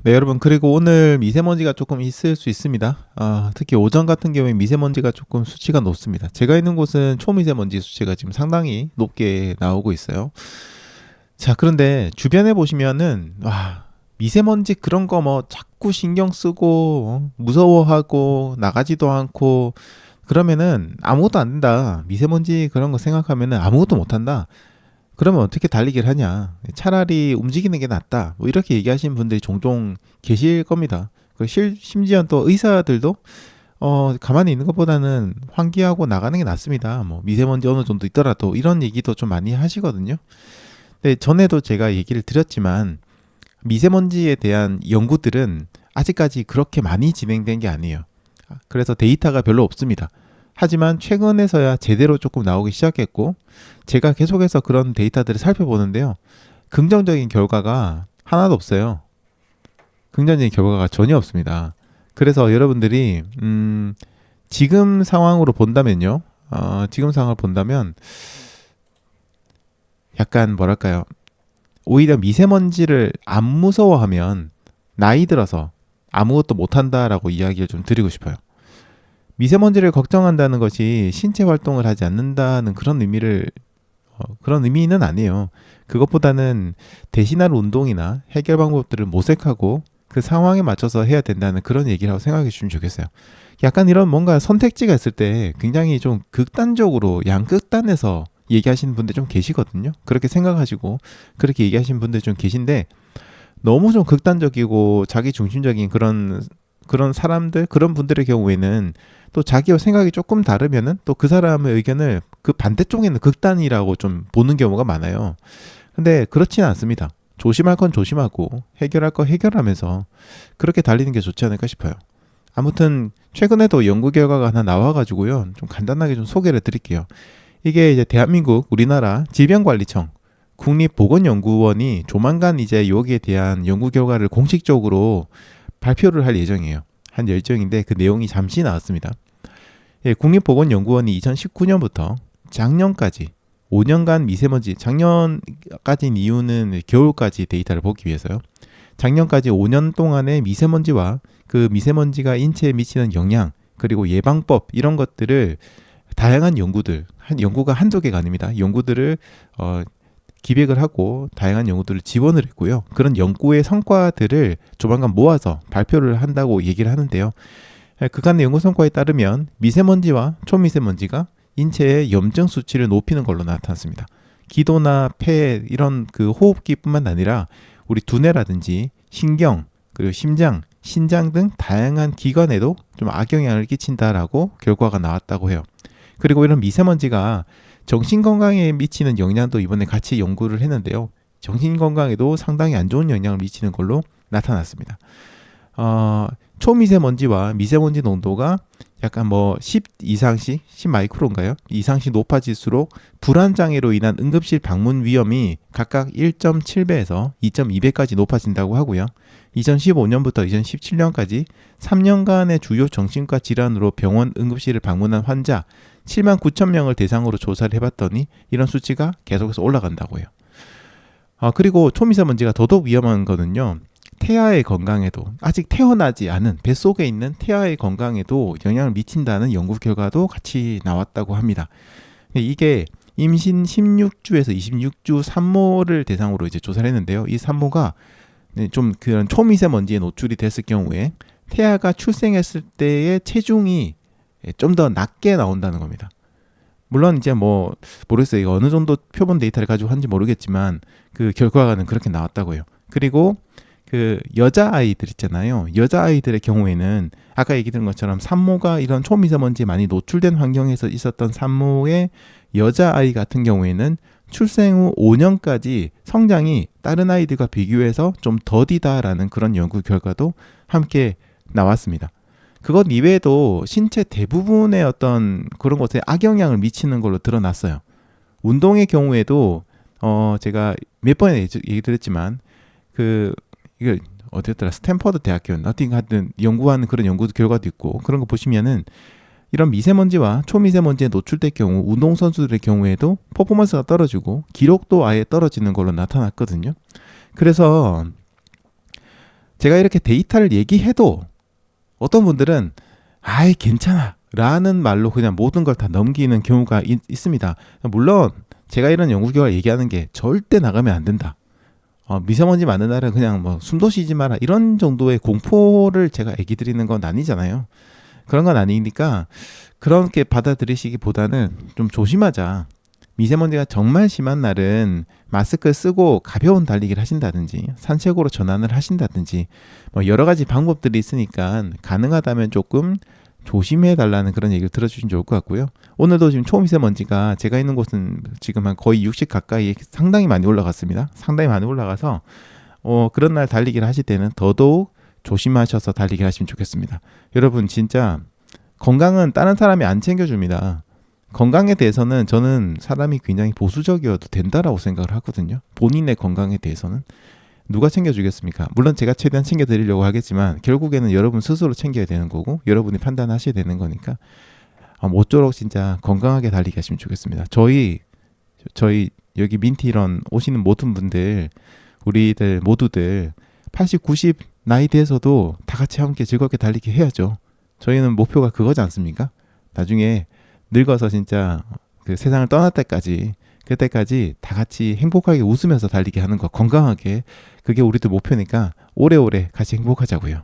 네, 여러분. 그리고 오늘 미세먼지가 조금 있을 수 있습니다. 특히 오전 같은 경우에 미세먼지가 조금 수치가 높습니다. 제가 있는 곳은 초미세먼지 수치가 지금 상당히 높게 나오고 있어요. 자, 그런데 주변에 보시면은, 미세먼지 그런 거 뭐 자꾸 신경 쓰고, 무서워하고, 나가지도 않고, 그러면은 아무것도 안 된다. 미세먼지 그런 거 생각하면은 아무것도 못 한다. 그러면 어떻게 달리기를 하냐? 차라리 움직이는 게 낫다. 뭐 이렇게 얘기하시는 분들이 종종 계실 겁니다. 심지어 또 의사들도 가만히 있는 것보다는 환기하고 나가는 게 낫습니다. 뭐 미세먼지 어느 정도 있더라도 이런 얘기도 좀 많이 하시거든요. 근데 전에도 제가 얘기를 드렸지만 미세먼지에 대한 연구들은 아직까지 그렇게 많이 진행된 게 아니에요. 그래서 데이터가 별로 없습니다. 하지만 최근에서야 제대로 조금 나오기 시작했고, 제가 계속해서 그런 데이터들을 살펴보는데요. 긍정적인 결과가 하나도 없어요. 긍정적인 결과가 전혀 없습니다. 그래서 여러분들이 지금 상황으로 본다면요. 지금 상황을 본다면 약간 뭐랄까요? 오히려 미세먼지를 안 무서워하면 나이 들어서 아무것도 못한다라고 이야기를 좀 드리고 싶어요. 미세먼지를 걱정한다는 것이 신체 활동을 하지 않는다는 그런 의미는 아니에요. 그것보다는 대신할 운동이나 해결 방법들을 모색하고 그 상황에 맞춰서 해야 된다는 그런 얘기라고 생각해 주시면 좋겠어요. 약간 이런 뭔가 선택지가 있을 때 굉장히 좀 극단적으로 양극단에서 얘기하시는 분들 좀 계시거든요. 그렇게 생각하시고 그렇게 얘기하시는 분들 좀 계신데, 너무 좀 극단적이고 자기 중심적인 그런 사람들, 그런 분들의 경우에는 또 자기와 생각이 조금 다르면은 또 그 사람의 의견을 그 반대쪽에는 극단이라고 좀 보는 경우가 많아요. 근데 그렇지는 않습니다. 조심할 건 조심하고 해결할 거 해결하면서 그렇게 달리는 게 좋지 않을까 싶어요. 아무튼 최근에도 연구 결과가 하나 나와가지고요. 좀 간단하게 좀 소개를 드릴게요. 이게 이제 대한민국 우리나라 질병관리청 국립보건연구원이 조만간 이제 여기에 대한 연구 결과를 공식적으로 발표를 할 예정이에요. 한 열정인데 그 내용이 잠시 나왔습니다. 예, 국립보건연구원이 2019년부터 작년까지 5년간 미세먼지, 작년까지인 이유는 겨울까지 데이터를 보기 위해서요. 작년까지 5년 동안의 미세먼지와 그 미세먼지가 인체에 미치는 영향, 그리고 예방법 이런 것들을 다양한 연구가 한두 개가 아닙니다. 연구들을 기획을 하고 다양한 연구들을 지원을 했고요. 그런 연구의 성과들을 조만간 모아서 발표를 한다고 얘기를 하는데요. 그간의 연구 성과에 따르면 미세먼지와 초미세먼지가 인체의 염증 수치를 높이는 걸로 나타났습니다. 기도나 폐 이런 그 호흡기뿐만 아니라 우리 두뇌라든지 신경, 그리고 심장, 신장 등 다양한 기관에도 좀 악영향을 끼친다라고 결과가 나왔다고 해요. 그리고 이런 미세먼지가 정신건강에 미치는 영향도 이번에 같이 연구를 했는데요. 정신건강에도 상당히 안 좋은 영향을 미치는 걸로 나타났습니다. 초미세먼지와 미세먼지 농도가 약간 뭐 10 이상씩, 10 마이크로인가요? 이상씩 높아질수록 불안장애로 인한 응급실 방문 위험이 각각 1.7배에서 2.2배까지 높아진다고 하고요. 2015년부터 2017년까지 3년간의 주요 정신과 질환으로 병원 응급실을 방문한 환자 7만 9천 명을 대상으로 조사를 해봤더니 이런 수치가 계속해서 올라간다고 해요. 그리고 초미세먼지가 더더욱 위험한 거는요. 태아의 건강에도, 아직 태어나지 않은 뱃속에 있는 태아의 건강에도 영향을 미친다는 연구 결과도 같이 나왔다고 합니다. 이게 임신 16주에서 26주 산모를 대상으로 이제 조사를 했는데요. 이 산모가 좀 그런 초미세먼지에 노출이 됐을 경우에 태아가 출생했을 때의 체중이 좀 더 낮게 나온다는 겁니다. 물론 이제 뭐 모르겠어요. 이거 어느 정도 표본 데이터를 가지고 한지 모르겠지만 그 결과는 그렇게 나왔다고 해요. 그리고 그 여자아이들 있잖아요. 여자아이들의 경우에는 아까 얘기 드린 것처럼 산모가 이런 초미세먼지에 많이 노출된 환경에서 있었던 산모의 여자아이 같은 경우에는 출생 후 5년까지 성장이 다른 아이들과 비교해서 좀 더디다라는 그런 연구 결과도 함께 나왔습니다. 그것 이외에도 신체 대부분의 어떤 그런 것에 악영향을 미치는 걸로 드러났어요. 운동의 경우에도 제가 몇 번에 얘기 드렸지만 그 이거 어디였더라, 스탠퍼드 대학교 어떻게 하든 연구하는 그런 연구 결과도 있고, 그런 거 보시면은 이런 미세먼지와 초미세먼지에 노출될 경우 운동선수들의 경우에도 퍼포먼스가 떨어지고 기록도 아예 떨어지는 걸로 나타났거든요. 그래서 제가 이렇게 데이터를 얘기해도 어떤 분들은 아이 괜찮아 라는 말로 그냥 모든 걸 다 넘기는 경우가 있습니다. 물론 제가 이런 연구 결과 얘기하는 게 절대 나가면 안 된다. 미세먼지 많은 날은 그냥 뭐 숨도 쉬지 마라 이런 정도의 공포를 제가 얘기 드리는 건 아니잖아요. 그런 건 아니니까 그렇게 받아들이시기보다는 좀 조심하자. 미세먼지가 정말 심한 날은 마스크 쓰고 가벼운 달리기를 하신다든지 산책으로 전환을 하신다든지 뭐 여러 가지 방법들이 있으니까 가능하다면 조금 조심해 달라는 그런 얘기를 들어주시면 좋을 것 같고요. 오늘도 지금 초미세먼지가 제가 있는 곳은 지금 한 거의 60 가까이 상당히 많이 올라갔습니다. 상당히 많이 올라가서 그런 날 달리기를 하실 때는 더더욱 조심하셔서 달리기를 하시면 좋겠습니다. 여러분 진짜 건강은 다른 사람이 안 챙겨줍니다. 건강에 대해서는 저는 사람이 굉장히 보수적이어도 된다라고 생각을 하거든요. 본인의 건강에 대해서는 누가 챙겨주겠습니까? 물론 제가 최대한 챙겨드리려고 하겠지만 결국에는 여러분 스스로 챙겨야 되는 거고 여러분이 판단하셔야 되는 거니까 모쪼록 진짜 건강하게 달리게 하시면 좋겠습니다. 저희 여기 민티런 오시는 모든 분들 우리들 모두들 80, 90 나이 돼서도 다 같이 함께 즐겁게 달리기 해야죠. 저희는 목표가 그거지 않습니까? 나중에 늙어서 진짜 그 세상을 떠날 때까지 그때까지 다 같이 행복하게 웃으면서 달리기 하는 거 건강하게 그게 우리들 목표니까 오래오래 같이 행복하자고요.